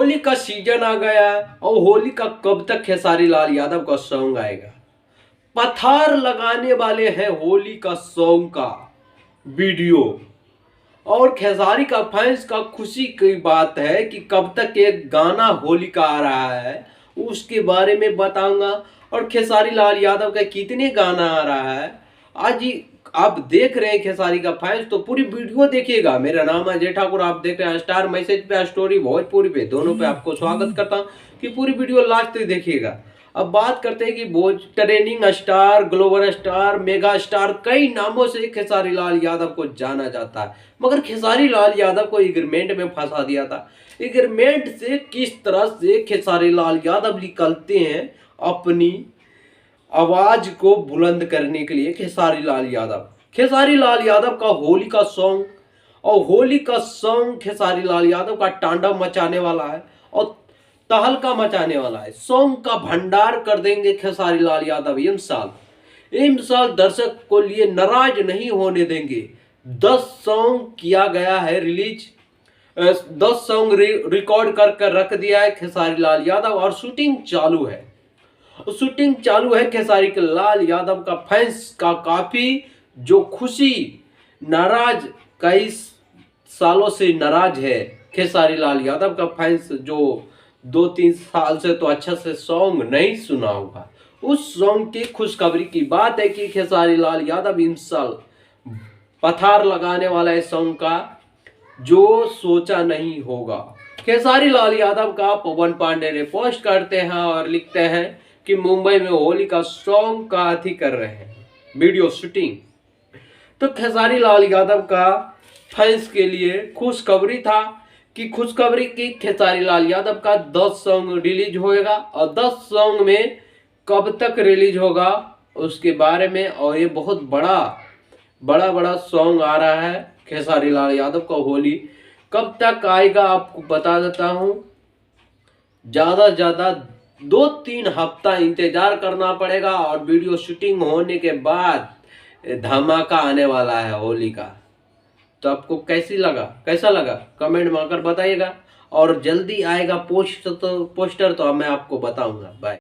होली का सीजन आ गया और होली का कब तक खेसारी लाल यादव का सॉन्ग आएगा। पथार लगाने वाले हैं होली का सॉन्ग का वीडियो। और खेसारी का फैंस का खुशी की बात है कि कब तक एक गाना होली का आ रहा है उसके बारे में बताऊंगा। और खेसारी लाल यादव का कितने गाना आ रहा है आज ही आप देख रहे हैं खेसारी का फैंस, तो पूरी वीडियो देखिएगा। मेरा नाम है अजय ठाकुर, आप देख रहे हैं स्टार मैसेज पे, स्टोरी भोजपुरी पे, दोनों पे आपको स्वागत करता हूं कि पूरी वीडियो लास्ट तक देखिएगा। अब बात करते हैं कि भोज trending star, global star, mega star, कई नामों से खेसारी लाल यादव को जाना जाता है, मगर खेसारी लाल यादव को एग्रीमेंट में फंसा दिया था। एग्रीमेंट से किस तरह से खेसारी लाल यादव निकलते हैं अपनी आवाज को बुलंद करने के लिए। खेसारी लाल यादव का होली का सॉन्ग, और होली का सॉन्ग खेसारी लाल यादव का तांडव मचाने वाला है और तहलका मचाने वाला है। सॉन्ग का भंडार कर देंगे खेसारी लाल यादव। इन साल दर्शक को लिए नाराज नहीं होने देंगे। 10 सॉन्ग किया गया है रिलीज, 10 सॉन्ग रिकॉर्ड कर रख दिया है खेसारी लाल यादव और शूटिंग चालू है खेसारी लाल यादव का फैंस का काफी जो खुशी, नाराज, कई सालों से नाराज है खेसारी लाल यादव का फैंस, जो 2-3 साल से तो अच्छा से सॉन्ग नहीं सुना होगा। उस सॉन्ग की खुशखबरी की बात है कि खेसारी लाल यादव इन साल पथार लगाने वाला है सॉन्ग का, जो सोचा नहीं होगा। खेसारी लाल यादव का पवन पांडे ने पोस्ट करते हैं और लिखते हैं कि मुंबई में होली का सॉन्ग का अथी कर रहे हैं, वीडियो शूटिंग। तो खेसारी लाल यादव का फैंस के लिए खुशखबरी था कि खेसारी लाल यादव का 10 सॉन्ग रिलीज होएगा और 10 सॉन्ग में कब तक रिलीज होगा उसके बारे में। और ये बहुत बड़ा सॉन्ग आ रहा है खेसारी लाल यादव का। होली कब तक आएगा आपको बता देता हूं। ज्यादा से ज्यादा 2-3 हफ्ता इंतजार करना पड़ेगा और वीडियो शूटिंग होने के बाद धमाका आने वाला है होली का। तो आपको कैसा लगा कमेंट में आकर बताइएगा। और जल्दी आएगा पोस्टर तो मैं आपको बताऊंगा। बाय।